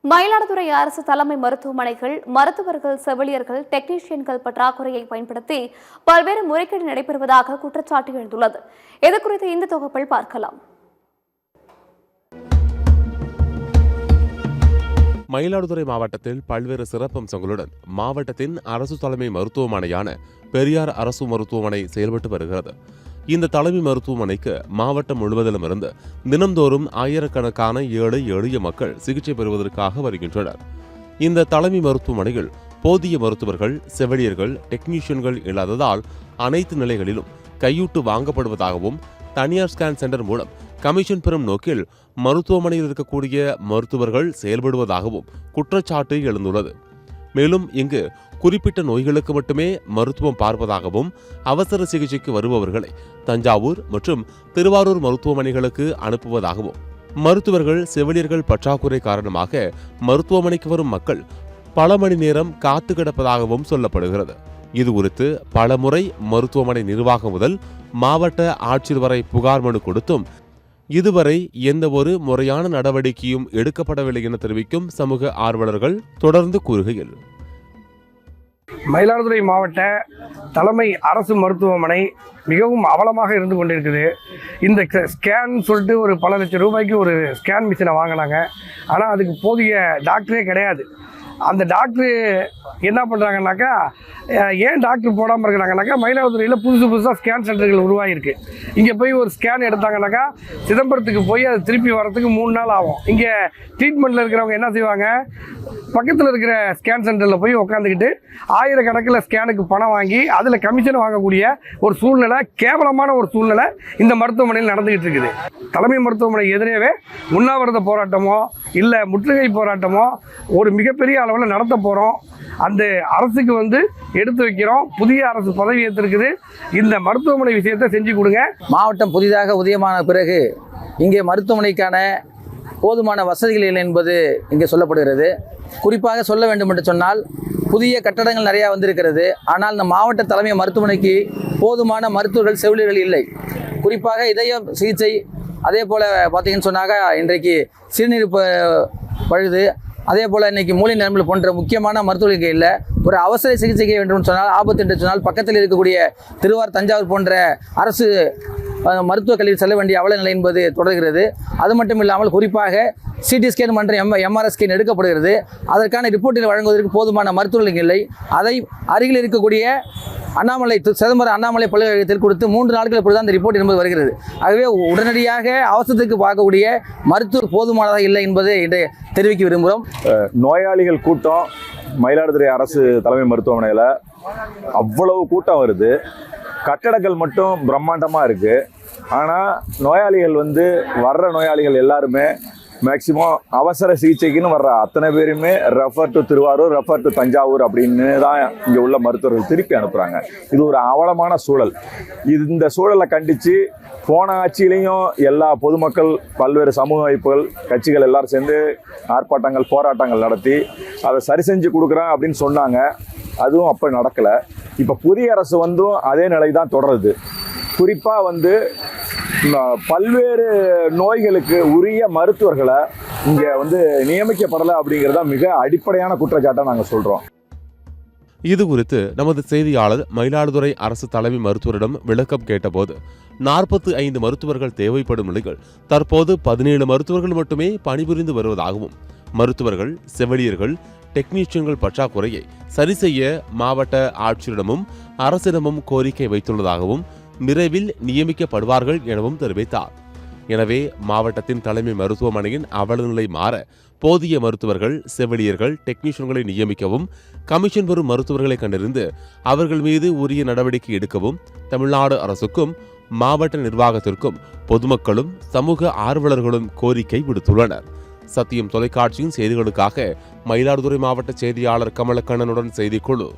மயிலாடுதுறை அரசு தலைமை மருத்துவமனைகள் மருத்துவர்கள், செவிலியர்கள், டெக்னீஷியன்கள் பற்றாக்குறையை பயன்படுத்தி பல்வேறு முறைகேடு நடைபெறுவதாக குற்றச்சாட்டு எழுந்துள்ளது. இதுகுறித்து இந்த தொகுப்பில் பார்க்கலாம். மயிலாடுதுறை மாவட்டத்தில் பல்வேறு சிறப்பம்சங்களுடன் மாவட்டத்தின் அரசு தலைமை மருத்துவமனையான பெரியார் அரசு மருத்துவமனை செயல்பட்டு வருகிறது. இந்த தலைமை மருத்துவமனைக்கு மாவட்டம் முழுவதிலும் இருந்து தினம்தோறும் ஆயிரக்கணக்கான ஏழை எளிய மக்கள் சிகிச்சை பெறுவதற்காக வருகின்றனர். இந்த தலைமை மருத்துவமனையில் போதிய மருத்துவர்கள், செவிலியர்கள், டெக்னீஷியன்கள் இல்லாததால் அனைத்து நிலைகளிலும் கையூட்டு வாங்கப்படுவதாகவும், தனியார் ஸ்கேன் சென்டர் மூலம் கமிஷன் பெறும் நோக்கில் மருத்துவமனையில் இருக்கக்கூடிய மருத்துவர்கள் செயல்படுவதாகவும் குற்றச்சாட்டு எழுந்துள்ளது. மேலும் இங்கு குறிப்பிட்ட நோய்களுக்கு மட்டுமே மருத்துவம் பார்ப்பதாகவும், அவசர சிகிச்சைக்கு வருபவர்களை தஞ்சாவூர் மற்றும் திருவாரூர் மருத்துவமனைகளுக்கு அனுப்புவதாகவும், மருத்துவர்கள், செவிலியர்கள் பற்றாக்குறை காரணமாக மருத்துவமனைக்கு வரும் மக்கள் பல மணி நேரம் காத்து கிடப்பதாகவும் சொல்லப்படுகிறது. இது குறித்து பலமுறை மருத்துவமனை நிர்வாகம் முதல் மாவட்ட ஆட்சியர் வரை புகார் மனு கொடுத்தும் இதுவரை எந்த ஒரு முறையான நடவடிக்கையும் எடுக்கப்படவில்லை என தெரிவிக்கும் சமூக ஆர்வலர்கள் தொடர்ந்து கூறுகையில், மயிலாடுதுறை மாவட்ட தலைமை அரசு மருத்துவமனை மிகவும் அவலமாக இருந்து கொண்டிருக்குது. இந்த ஸ்கேன் சொல்லிட்டு ஒரு பல லட்சம் ரூபாய்க்கு ஒரு ஸ்கேன் மிஷினை வாங்கினாங்க. ஆனால் அதுக்கு போதிய டாக்டரே கிடையாது. அந்த டாக்டரு என்ன பண்ணுறாங்கனாக்கா, ஏன் டாக்டர் போடாமல் இருக்கிறாங்கனாக்கா, மயிலாடுதுறையில் புதுசாக ஸ்கேன் சென்டர்கள் உருவாகிருக்கு. இங்கே போய் ஒரு ஸ்கேன் எடுத்தாங்கனாக்கா சிதம்பரத்துக்கு போய் அது திருப்பி வரத்துக்கு 3 நாள் ஆகும். இங்கே ட்ரீட்மெண்ட்டில் இருக்கிறவங்க என்ன செய்வாங்க, பக்கத்தில் இருக்கிற ஸ்கேன் சென்டரில் போய் உட்காந்துக்கிட்டு ஆயிரக்கணக்கில் ஸ்கேனுக்கு பணம் வாங்கி அதில் கமிஷன் வாங்கக்கூடிய ஒரு சூழ்நிலை, கேவலமான ஒரு சூழ்நிலை இந்த மருத்துவமனையில் நடந்துக்கிட்டு இருக்குது. தலைமை மருத்துவமனை எதிரேவே உண்ணாவிரத போராட்டமோ இல்லை முற்றுகை போராட்டமோ ஒரு மிகப்பெரிய அளவில் நடத்த போகிறோம். அந்த அரசுக்கு எடுத்து வைக்கிறோம். புதிய அரசு பதவி ஏற்றிருக்குது. இந்த மருத்துவமனை விஷயத்தை செஞ்சு கொடுங்க. மாவட்டம் புதிதாக உதயமான பிறகு இங்கே மருத்துவமனைக்கான போதுமான வசதிகள் இல்லை என்பது இங்கே சொல்லப்படுகிறது. குறிப்பாக சொல்ல வேண்டும் என்று சொன்னால், புதிய கட்டடங்கள் நிறையா வந்திருக்கிறது. ஆனால் இந்த மாவட்ட தலைமை மருத்துவமனைக்கு போதுமான மருத்துவர்கள், செவிலியர்கள் இல்லை. குறிப்பாக இதய சிகிச்சை, அதே போல் பார்த்தீங்கன்னு சொன்னாங்க இன்றைக்கு சிறுநீர் பழுது, அதே போல் இன்றைக்கி மூளை நரம்பு போன்ற முக்கியமான மருத்துவர்கள் இல்லை. ஒரு அவசர சிகிச்சைக்கு வேண்டும் சொன்னால், ஆபத்து என்று சொன்னால் பக்கத்தில் இருக்கக்கூடிய திருவாரூர், தஞ்சாவூர் போன்ற அரசு மருத்துவக் கல்லூரி செல்ல வேண்டிய அவல நிலை என்பது தொடர்கிறது. அது மட்டும் இல்லாமல் குறிப்பாக சிடி ஸ்கேன் மற்றும் எம்ஆர்ஐ ஸ்கேன் எடுக்கப்படுகிறது. அதற்கான ரிப்போர்ட்டில் வழங்குவதற்கு போதுமான மருத்துவர்கள் இல்லை. அதை அருகில் இருக்கக்கூடிய சிதம்பரம் அண்ணாமலை பல்கலைக்கழகத்தில் கொடுத்து 3 நாட்கள் பொழுது அந்த ரிப்போர்ட் என்பது வருகிறது. ஆகவே உடனடியாக அவசரத்துக்கு பார்க்கக்கூடிய மருத்துவர் போதுமானதாக இல்லை என்பதை இன்று தெரிவிக்க விரும்புகிறோம். நோயாளிகள் கூட்டம் மயிலாடுதுறை அரசு தலைமை மருத்துவமனையில் அவ்வளவு கூட்டம் வருது. கட்டடங்கள் மட்டும் பிரம்மாண்டமாக இருக்குது. ஆனால் நோயாளிகள் வர்ற நோயாளிகள் எல்லாருமே மேக்சிமம் அவசர சிகிச்சைக்குன்னு வர்ற அத்தனை பேருமே refer to Thiruvarur, refer to Thanjavur அப்படின்னு தான் இங்கே உள்ள மருத்துவர்கள் திருப்பி அனுப்புகிறாங்க. இது ஒரு அவலமான சூழல். இந்த சூழலை கண்டித்து போன ஆட்சியிலையும் எல்லா பொதுமக்கள், பல்வேறு சமூக அமைப்புகள், கட்சிகள் எல்லாரும் சேர்ந்து ஆர்ப்பாட்டங்கள், போராட்டங்கள் நடத்தி அதை சரி செஞ்சு கொடுக்குறேன் அப்படின்னு சொன்னாங்க. அதுவும் அப்போ நடக்கலை. இப்போ புதிய அரசு அதே நிலை தான் தொடருது. குறிப்பாக பல்வேறு நோய்களுக்கு உரிய மருத்துவர்களை இங்கே நியமிக்கப்படலை அப்படிங்கிறத மிக அடிப்படையான குற்றச்சாட்டை நாங்கள் சொல்கிறோம். இது குறித்து நமது செய்தியாளர் மயிலாடுதுறை அரசு தலைமை மருத்துவரிடம் விளக்கம் கேட்டபோது, 45 மருத்துவர்கள் தேவைப்படும் நிலையில் தற்போது 17 மருத்துவர்கள் மட்டுமே பணிபுரிந்து வருவதாகவும், மருத்துவர்கள், செவிலியர்கள், டெக்னீஷியன்கள் பற்றாக்குறையை சரி செய்ய மாவட்ட ஆட்சியரிடமும் அரசிடமும் கோரிக்கை வைத்துள்ளதாகவும், விரைவில் நியமிக்கப்படுவார்கள் எனவும் தெரிவித்தார். எனவே மாவட்டத்தின் தலைமை மருத்துவமனையின் அவலநிலை மாற போதிய மருத்துவர்கள், செவிலியர்கள், டெக்னீஷியன்களை நியமிக்கவும், கமிஷன் வரும் மருத்துவர்களை கண்டறிந்து அவர்கள் மீது உரிய நடவடிக்கை எடுக்கவும் தமிழ்நாடு அரசுக்கும் மாவட்ட நிர்வாகத்திற்கும் பொதுமக்களும் சமூக ஆர்வலர்களும் கோரிக்கை விடுத்துள்ளனர். சத்தியம் தொலைக்காட்சியின் செய்திகளுக்காக மயிலாடுதுறை மாவட்ட செய்தியாளர் கமலக்கண்ணனுடன் செய்திக்குழு.